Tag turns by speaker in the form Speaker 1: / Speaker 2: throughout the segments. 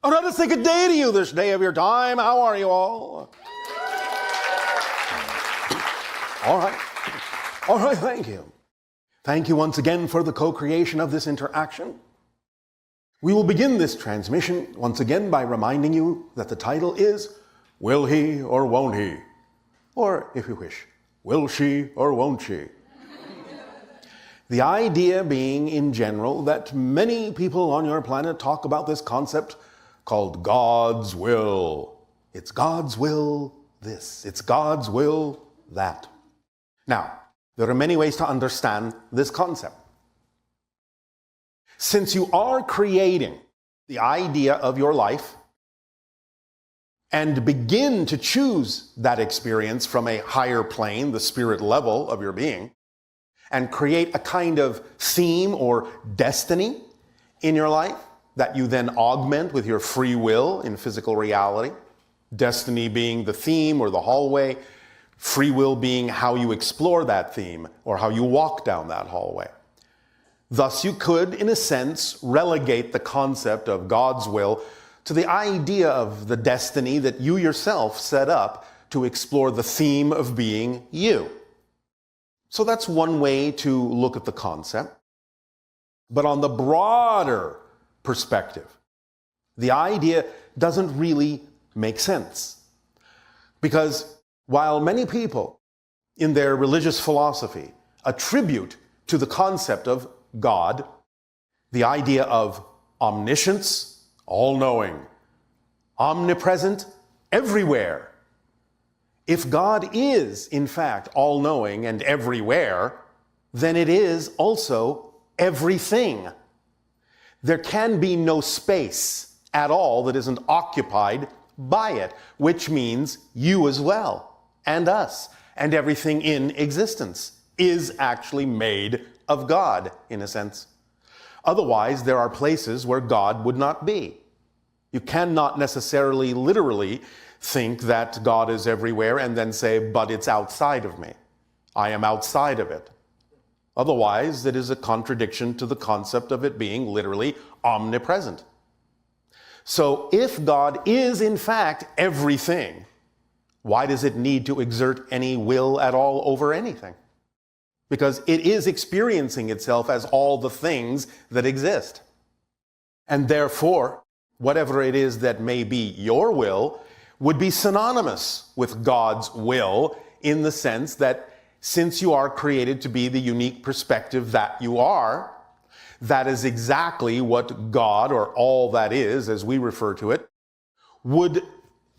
Speaker 1: Oh, not a second day to you this day of your time. How are you all? All right. All right, thank you. Thank you once again for the co-creation of this interaction. We will begin this transmission once again by reminding you that the title is Will He or Won't He? Or, if you wish, Will She or Won't She? The idea being, in general, that many people on your planet talk about this concept called God's will. It's God's will this. It's God's will that. Now, there are many ways to understand this concept. Since you are creating the idea of your life and begin to choose that experience from a higher plane, the spirit level of your being, and create a kind of theme or destiny in your life that you then augment with your free will in physical reality, destiny being the theme or the hallway, free will being how you explore that theme or how you walk down that hallway. Thus, you could, in a sense, relegate the concept of God's will to the idea of the destiny that you yourself set up to explore the theme of being you. So that's one way to look at the concept. But on the broader perspective, the idea doesn't really make sense. Because while many people in their religious philosophy attribute to the concept of God the idea of omniscience, all-knowing, omnipresent, everywhere. If God is, in fact, all-knowing and everywhere, then it is also everything. There can be no space at all that isn't occupied by it, which means you as well, and us, and everything in existence is actually made of God, in a sense. Otherwise, there are places where God would not be. You cannot necessarily literally think that God is everywhere and then say, but it's outside of me. I am outside of it. Otherwise, it is a contradiction to the concept of it being literally omnipresent. So if God is in fact everything, why does it need to exert any will at all over anything? Because it is experiencing itself as all the things that exist. And therefore, whatever it is that may be your will would be synonymous with God's will in the sense that since you are created to be the unique perspective that you are, that is exactly what God, or all that is, as we refer to it, would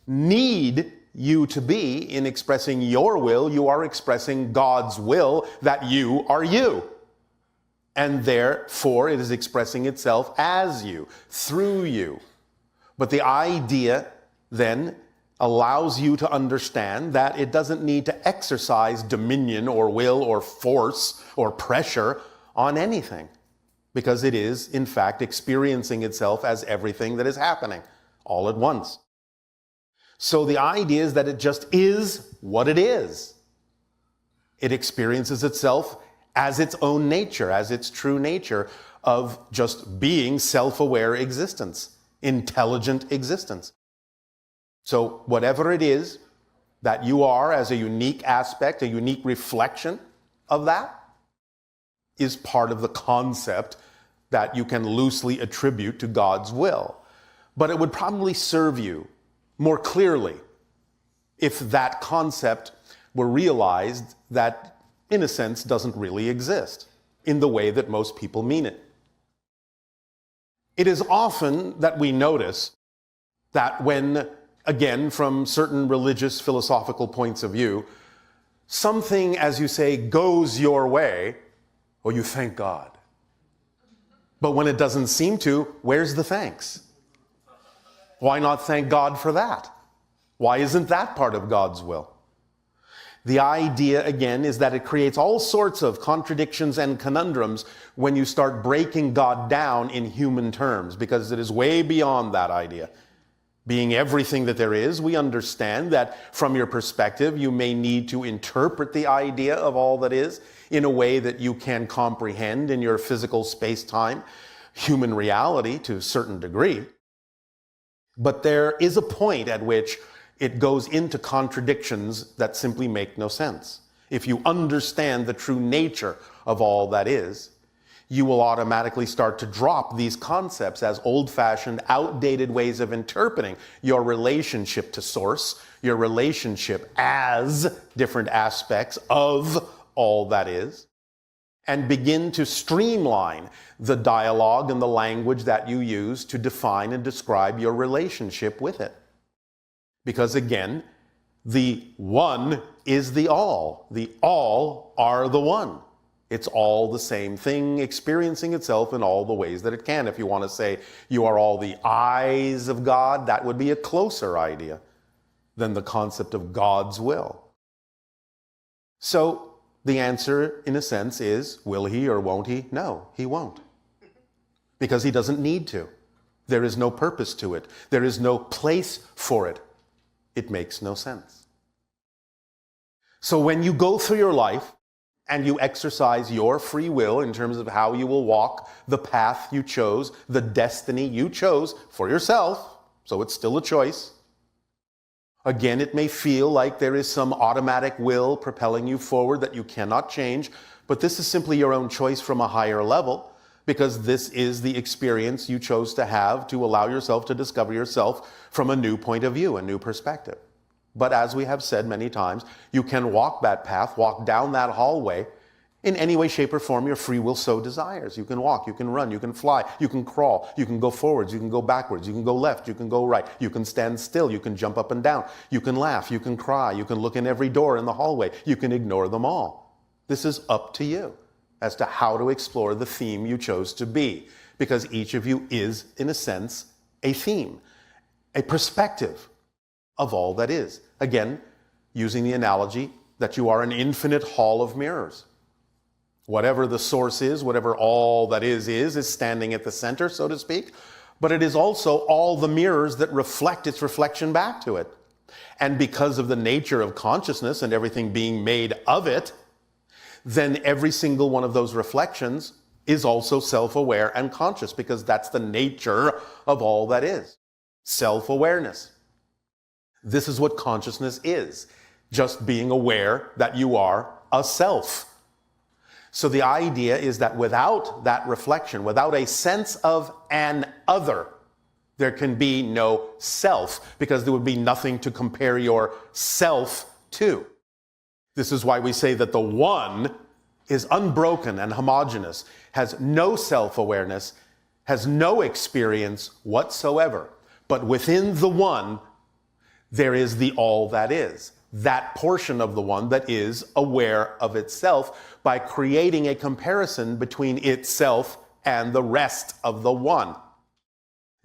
Speaker 1: need you to be in expressing your will. You are expressing God's will that you are you. And therefore, it is expressing itself as you, through you. But the idea then allows you to understand that it doesn't need to exercise dominion or will or force or pressure on anything, because it is, in fact, experiencing itself as everything that is happening all at once. So the idea is that it just is what it is. It experiences itself as its own nature, as its true nature of just being self-aware existence, intelligent existence. So whatever it is that you are as a unique aspect, a unique reflection of that, is part of the concept that you can loosely attribute to God's will. But it would probably serve you more clearly if that concept were realized that, in a sense, doesn't really exist in the way that most people mean it. It is often that we notice that when, again, from certain religious philosophical points of view, something, as you say, goes your way, well, you thank God. But when it doesn't seem to, where's the thanks? Why not thank God for that? Why isn't that part of God's will? The idea, again, is that it creates all sorts of contradictions and conundrums when you start breaking God down in human terms, because it is way beyond that idea. Being everything that there is, we understand that from your perspective, you may need to interpret the idea of all that is in a way that you can comprehend in your physical space-time, human reality to a certain degree. But there is a point at which it goes into contradictions that simply make no sense. If you understand the true nature of all that is, you will automatically start to drop these concepts as old-fashioned, outdated ways of interpreting your relationship to Source, your relationship as different aspects of all that is, and begin to streamline the dialogue and the language that you use to define and describe your relationship with it. Because again, the one is the all. The all are the one. It's all the same thing, experiencing itself in all the ways that it can. If you want to say you are all the eyes of God, that would be a closer idea than the concept of God's will. So the answer, in a sense, is, will he or won't he? No, he won't. Because he doesn't need to. There is no purpose to it. There is no place for it. It makes no sense. So when you go through your life and you exercise your free will in terms of how you will walk the path you chose, the destiny you chose for yourself, so it's still a choice. Again, it may feel like there is some automatic will propelling you forward that you cannot change, but this is simply your own choice from a higher level, because this is the experience you chose to have to allow yourself to discover yourself from a new point of view, a new perspective. But as we have said many times, you can walk that path, walk down that hallway in any way, shape, or form your free will so desires. You can walk, you can run, you can fly, you can crawl, you can go forwards, you can go backwards, you can go left, you can go right, you can stand still, you can jump up and down, you can laugh, you can cry, you can look in every door in the hallway, you can ignore them all. This is up to you as to how to explore the theme you chose to be, because each of you is, in a sense, a theme, a perspective of all that is. Again, using the analogy that you are an infinite hall of mirrors. Whatever the source is, whatever all that is standing at the center, so to speak, but it is also all the mirrors that reflect its reflection back to it. And because of the nature of consciousness and everything being made of it, then every single one of those reflections is also self-aware and conscious, because that's the nature of all that is. Self-awareness. This is what consciousness is. Just being aware that you are a self. So the idea is that without that reflection, without a sense of an other, there can be no self, because there would be nothing to compare your self to. This is why we say that the one is unbroken and homogeneous, has no self-awareness, has no experience whatsoever. But within the one, there is the all that is, that portion of the one that is aware of itself by creating a comparison between itself and the rest of the one.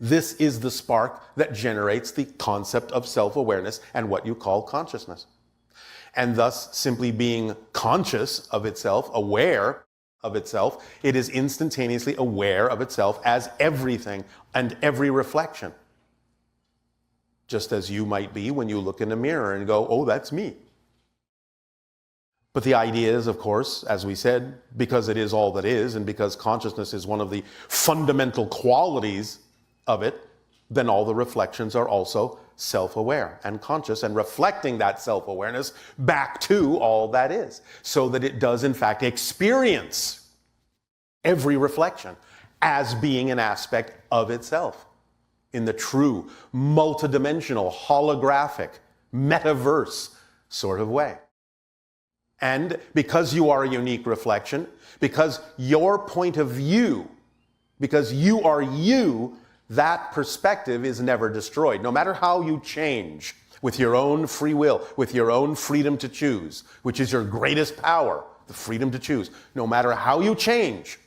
Speaker 1: This is the spark that generates the concept of self-awareness and what you call consciousness. And thus, simply being conscious of itself, aware of itself, it is instantaneously aware of itself as everything and every reflection. Just as you might be when you look in a mirror and go, oh, that's me. But the idea is, of course, as we said, because it is all that is, and because consciousness is one of the fundamental qualities of it, then all the reflections are also self-aware and conscious, and reflecting that self-awareness back to all that is, so that it does, in fact, experience every reflection as being an aspect of itself, in the true, multidimensional, holographic, metaverse sort of way. And because you are a unique reflection, because your point of view, because you are you, that perspective is never destroyed. No matter how you change with your own free will, with your own freedom to choose, which is your greatest power, the freedom to choose. No matter how you change,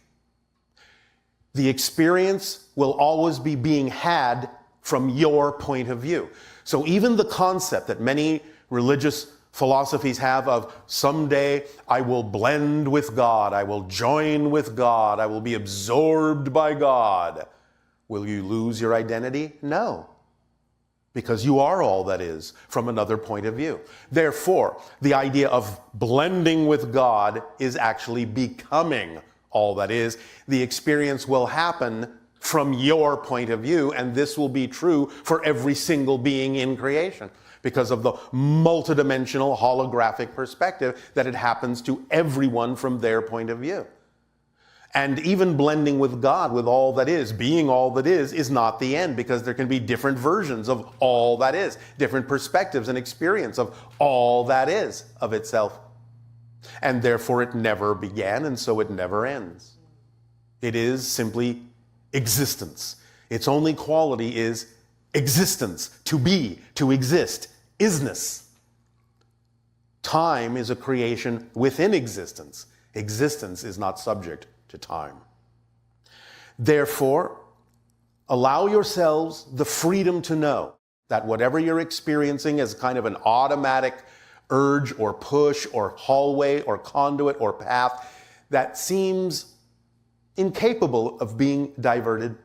Speaker 1: the experience will always be being had from your point of view. So even the concept that many religious philosophies have of someday I will blend with God, I will join with God, I will be absorbed by God. Will you lose your identity? No. Because you are all that is from another point of view. Therefore, the idea of blending with God is actually becoming all that is. The experience will happen from your point of view, and this will be true for every single being in creation because of the multidimensional holographic perspective that it happens to everyone from their point of view. And even blending with God, with all that is, being all that is not the end, because there can be different versions of all that is, different perspectives and experience of all that is of itself. And therefore it never began, and so it never ends. It is simply existence. Its only quality is existence, to be, to exist, isness. Time is a creation within existence. Existence is not subject to time. Therefore, allow yourselves the freedom to know that whatever you're experiencing as kind of an automatic urge or push or hallway or conduit or path that seems incapable of being diverted,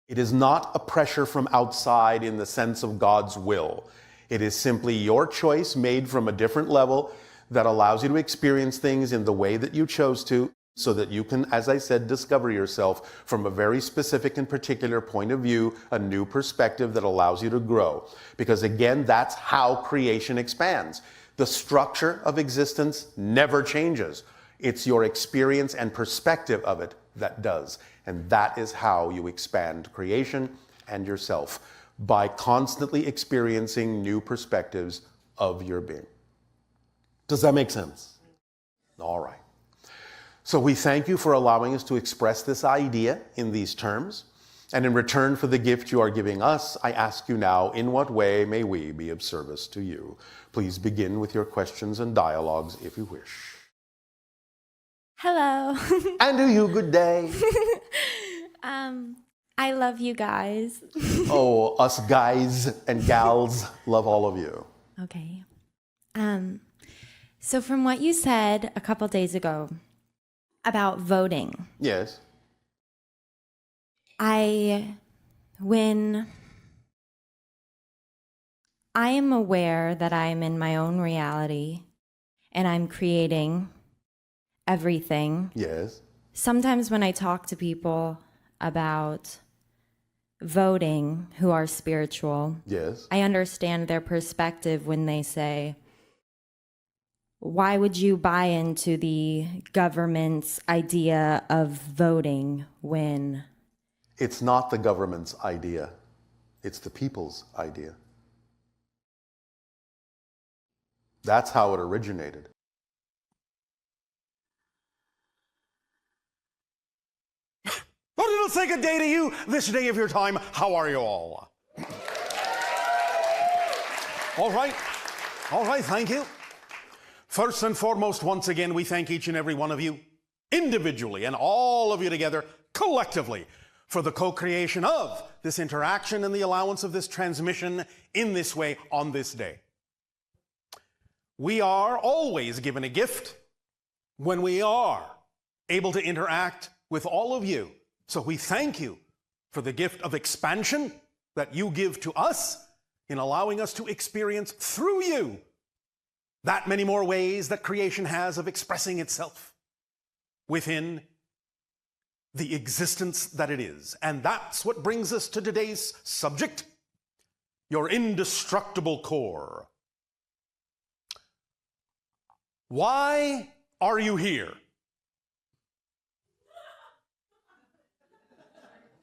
Speaker 1: it is not a pressure from outside in the sense of God's will. It is simply your choice made from a different level that allows you to experience things in the way that you chose to, so that you can, as I said, discover yourself from a very specific and particular point of view, a new perspective that allows you to grow. Because again, that's how creation expands. The structure of existence never changes. It's your experience and perspective of it that does. And that is how you expand creation and yourself, by constantly experiencing new perspectives of your being. Does that make sense? All right. So we thank you for allowing us to express this idea in these terms. And in return for the gift you are giving us, I ask you now, in what way may we be of service to you? Please begin with your questions and dialogues if you wish.
Speaker 2: Hello.
Speaker 1: And to you, good day.
Speaker 2: I love you guys.
Speaker 1: Oh, us guys and gals love all of you.
Speaker 2: Okay. So from what you said a couple days ago about voting.
Speaker 1: Yes.
Speaker 2: When I am aware that I am in my own reality and I'm creating everything.
Speaker 1: Yes.
Speaker 2: Sometimes when I talk to people about voting who are spiritual,
Speaker 1: Yes.
Speaker 2: I understand their perspective when they say, why would you buy into the government's idea of voting when?
Speaker 1: It's not the government's idea. It's the people's idea. That's how it originated. Well, it'll say good day to you this day of your time. How are you all? All right, thank you. First and foremost, once again, we thank each and every one of you, individually and all of you together, collectively, for the co-creation of this interaction and the allowance of this transmission in this way on this day. We are always given a gift when we are able to interact with all of you. So we thank you for the gift of expansion that you give to us in allowing us to experience through you that many more ways that creation has of expressing itself within the existence that it is. And that's what brings us to today's subject, your indestructible core. Why are you here?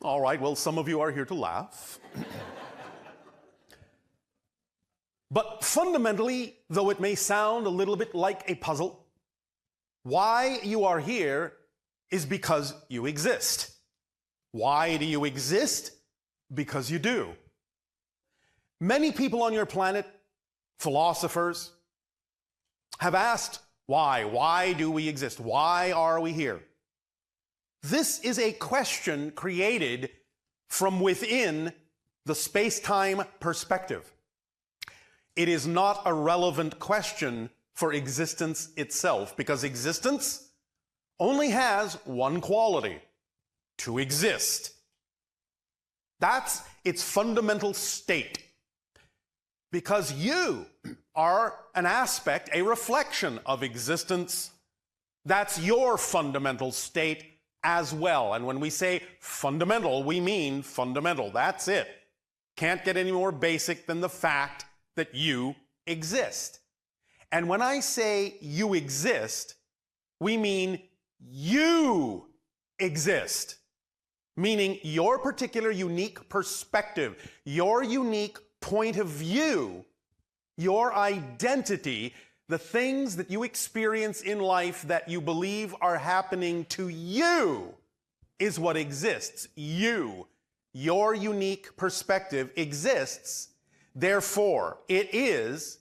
Speaker 1: All right, well, some of you are here to laugh. But fundamentally, though it may sound a little bit like a puzzle, why you are here is because you exist. Why do you exist? Because you do. Many people on your planet, philosophers, have asked, why? Why do we exist? Why are we here? This is a question created from within the space-time perspective. It is not a relevant question for existence itself, because existence only has one quality: to exist. That's its fundamental state. Because you are an aspect, a reflection of existence, that's your fundamental state as well. And when we say fundamental, we mean fundamental. That's it. Can't get any more basic than the fact that you exist. And when I say you exist, we mean you exist. Meaning your particular unique perspective, your unique point of view, your identity, the things that you experience in life that you believe are happening to you is what exists. You, your unique perspective exists. Therefore, it is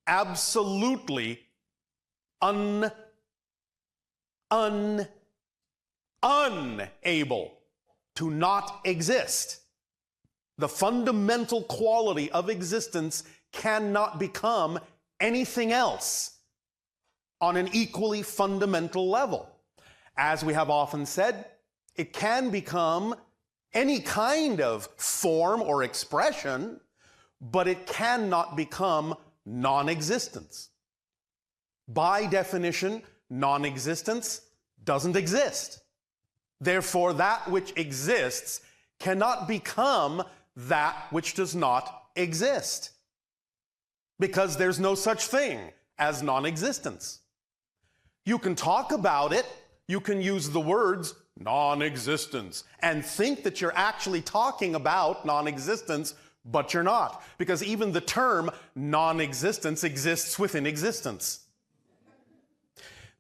Speaker 1: absolutely unable to not exist. The fundamental quality of existence cannot become anything else on an equally fundamental level. As we have often said, it can become any kind of form or expression, but it cannot become non-existence. By definition, non-existence doesn't exist. Therefore, that which exists cannot become that which does not exist, because there's no such thing as non-existence. You can talk about it, you can use the words non-existence and think that you're actually talking about non-existence, but you're not, because even the term non-existence exists within existence.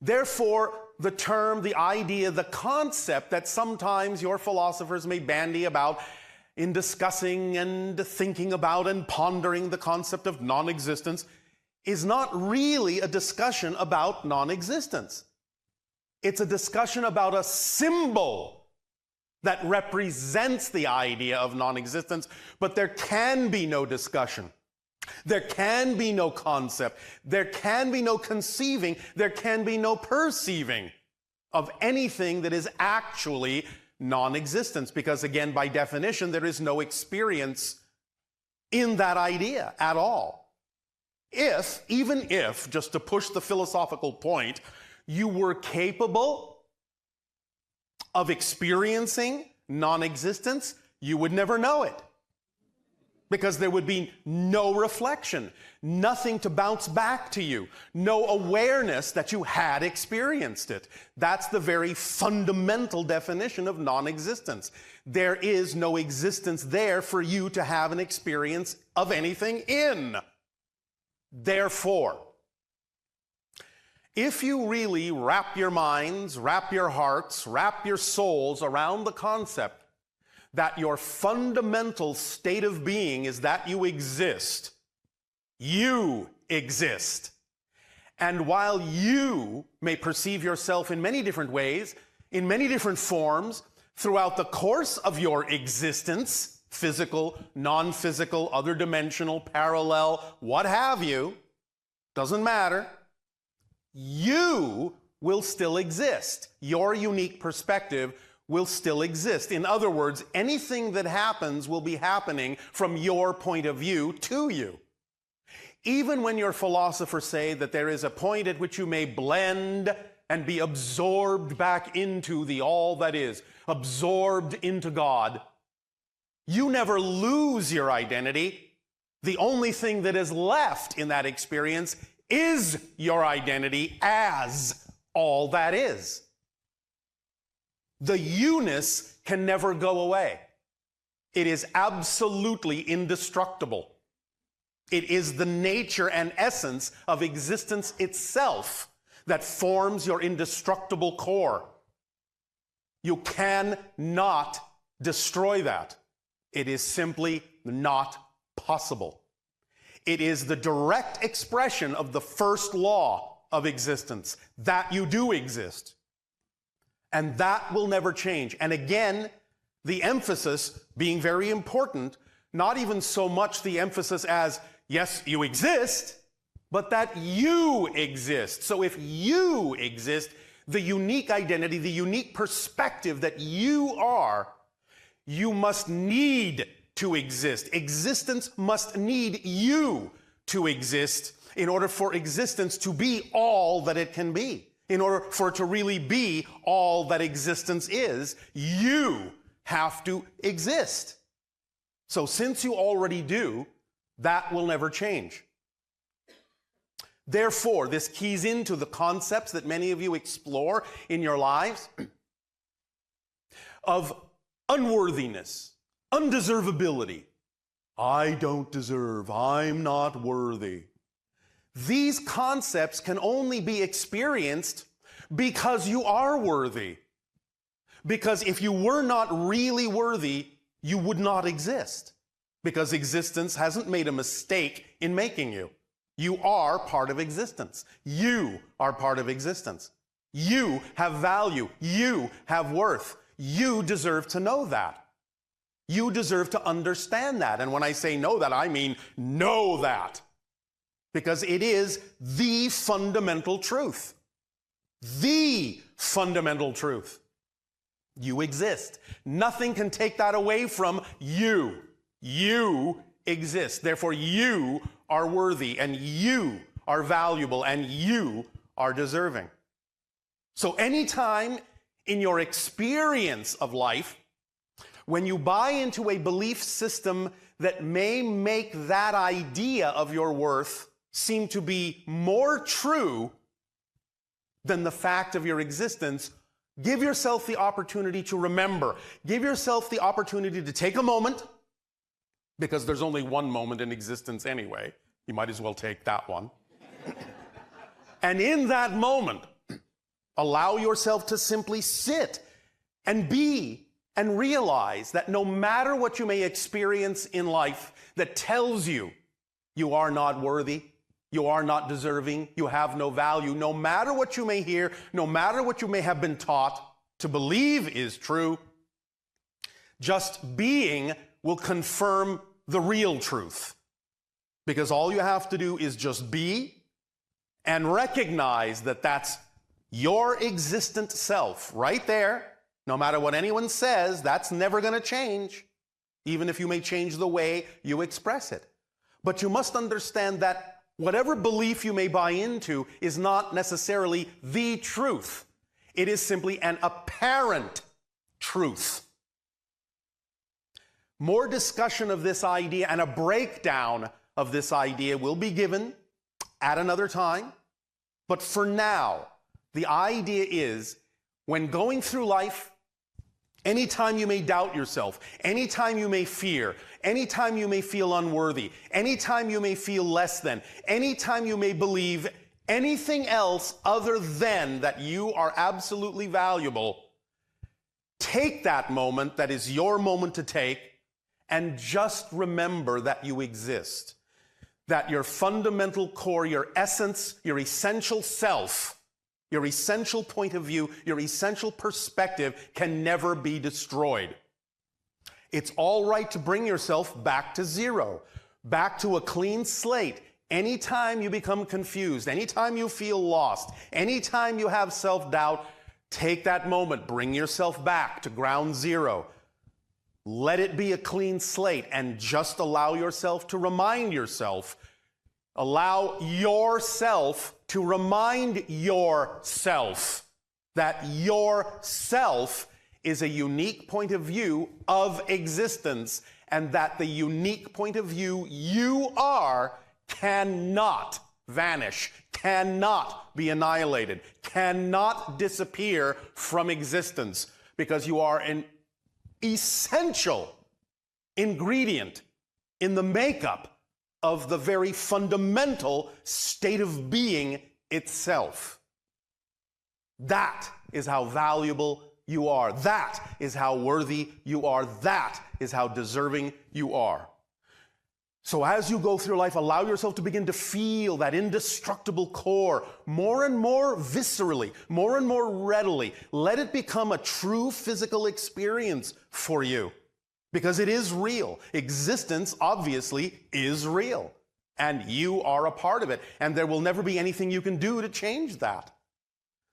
Speaker 1: Therefore, the term, the idea, the concept that sometimes your philosophers may bandy about in discussing and thinking about and pondering the concept of non-existence is not really a discussion about non-existence. It's a discussion about a symbol that represents the idea of non-existence, but there can be no discussion. There can be no concept. There can be no conceiving. There can be no perceiving of anything that is actually non-existence, because again, by definition, there is no experience in that idea at all. Even if, just to push the philosophical point, you were capable of experiencing non-existence, you would never know it, because there would be no reflection, nothing to bounce back to you, no awareness that you had experienced it. That's the very fundamental definition of non-existence. There is no existence there for you to have an experience of anything in. Therefore, if you really wrap your minds, wrap your hearts, wrap your souls around the concept that your fundamental state of being is that you exist. You exist. And while you may perceive yourself in many different ways, in many different forms, throughout the course of your existence, physical, non-physical, other dimensional, parallel, what have you, doesn't matter, you will still exist. Your unique perspective will still exist. In other words, anything that happens will be happening from your point of view to you. Even when your philosophers say that there is a point at which you may blend and be absorbed back into the all that is, absorbed into God, you never lose your identity. The only thing that is left in that experience is your identity as all that is. The you-ness can never go away. It is absolutely indestructible. It is the nature and essence of existence itself that forms your indestructible core. You cannot destroy that. It is simply not possible. It is the direct expression of the first law of existence, that you do exist. And that will never change. And again, the emphasis being very important, not even so much the emphasis as, yes, you exist, but that you exist. So if you exist, the unique identity, the unique perspective that you are, you must need to exist. Existence must need you to exist in order for existence to be all that it can be. In order for it to really be all that existence is, you have to exist. So since you already do, that will never change. Therefore, this keys into the concepts that many of you explore in your lives of unworthiness, undeservability. I don't deserve, I'm not worthy. These concepts can only be experienced because you are worthy. Because if you were not really worthy, you would not exist. Because existence hasn't made a mistake in making you. You are part of existence. You are part of existence. You have value. You have worth. You deserve to know that. You deserve to understand that. And when I say know that, I mean know that. Because it is the fundamental truth. The fundamental truth. You exist. Nothing can take that away from you. You exist. Therefore, you are worthy, and you are valuable, and you are deserving. So anytime in your experience of life, when you buy into a belief system that may make that idea of your worth seem to be more true than the fact of your existence, give yourself the opportunity to remember. Give yourself the opportunity to take a moment, because there's only one moment in existence anyway. You might as well take that one. And in that moment, allow yourself to simply sit and be and realize that no matter what you may experience in life that tells you you are not worthy, you are not deserving, you have no value, no matter what you may hear, no matter what you may have been taught to believe is true, just being will confirm the real truth. Because all you have to do is just be and recognize that that's your existent self right there. No matter what anyone says, that's never going to change, even if you may change the way you express it. But you must understand that whatever belief you may buy into is not necessarily the truth. It is simply an apparent truth. More discussion of this idea and a breakdown of this idea will be given at another time. But for now, the idea is when going through life, anytime you may doubt yourself, anytime you may fear, anytime you may feel unworthy, anytime you may feel less than, anytime you may believe anything else other than that you are absolutely valuable, take that moment that is your moment to take and just remember that you exist. That your fundamental core, your essence, your essential self, your essential point of view, your essential perspective can never be destroyed. It's all right to bring yourself back to zero, back to a clean slate. Anytime you become confused, anytime you feel lost, anytime you have self-doubt, take that moment, bring yourself back to ground zero. Let it be a clean slate and just allow yourself to remind yourself. Allow yourself to remind yourself that yourself is a unique point of view of existence, and that the unique point of view you are cannot vanish, cannot be annihilated, cannot disappear from existence, because you are an essential ingredient in the makeup of the very fundamental state of being itself. That is how valuable you are. That is how worthy you are. That is how deserving you are. So as you go through life, allow yourself to begin to feel that indestructible core more and more viscerally, more and more readily. Let it become a true physical experience for you, because it is real. Existence, obviously, is real, and you are a part of it, and there will never be anything you can do to change that.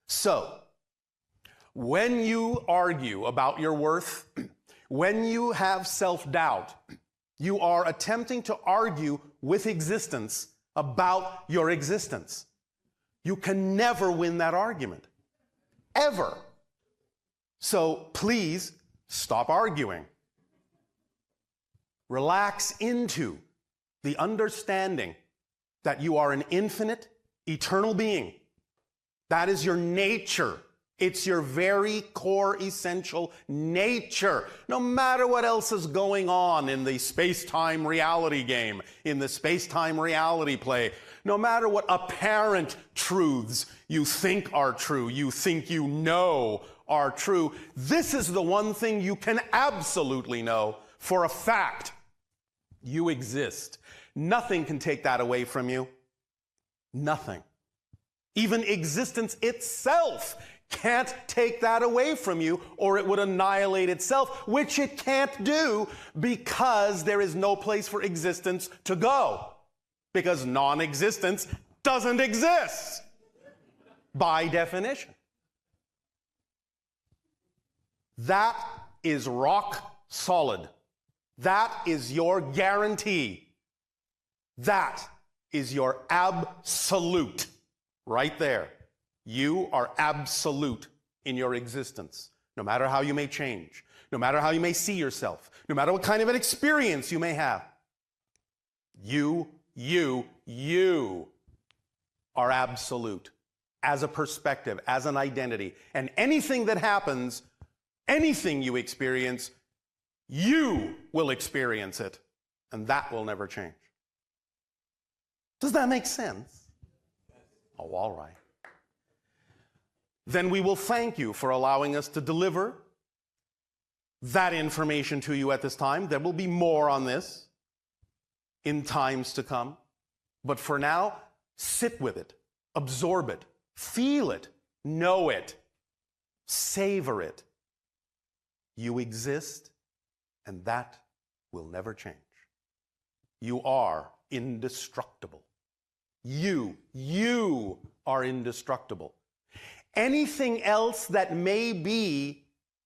Speaker 1: So, when you argue about your worth, when you have self-doubt, you are attempting to argue with existence about your existence. You can never win that argument. Ever. So please stop arguing. Relax into the understanding that you are an infinite, eternal being. That is your nature. It's your very core, essential nature. No matter what else is going on in the space-time reality game, in the space-time reality play, no matter what apparent truths you think are true, you think you know are true, this is the one thing you can absolutely know for a fact. You exist. Nothing can take that away from you. Nothing. Even existence itself can't take that away from you, or it would annihilate itself, which it can't do because there is no place for existence to go. Because non-existence doesn't exist by definition. That is rock solid. That is your guarantee. That is your absolute right there. You are absolute in your existence, no matter how you may change, no matter how you may see yourself, no matter what kind of an experience you may have. You are absolute as a perspective, as an identity. And anything that happens, anything you experience, you will experience it. And that will never change. Does that make sense? Oh, all right. Then we will thank you for allowing us to deliver that information to you at this time. There will be more on this in times to come. But for now, sit with it, absorb it, feel it, know it, savor it. You exist, and that will never change. You are indestructible. You are indestructible. Anything else that may be,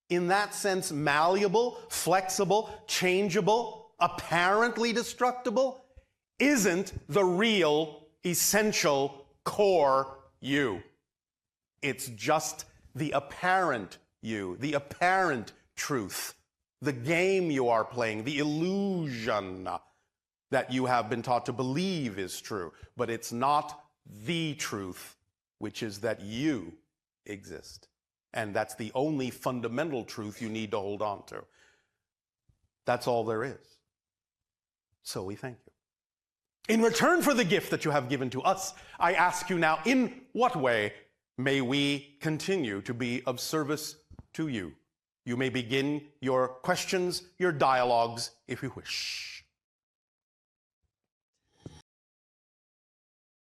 Speaker 1: in that sense, malleable, flexible, changeable, apparently destructible, isn't the real, essential, core you. It's just the apparent you, the apparent truth, the game you are playing, the illusion that you have been taught to believe is true. But it's not the truth, which is that you exist. And that's the only fundamental truth you need to hold on to. That's all there is. So we thank you. In return for the gift that you have given to us, I ask you now, in what way may we continue to be of service to you? You may begin your questions, your dialogues, if you wish.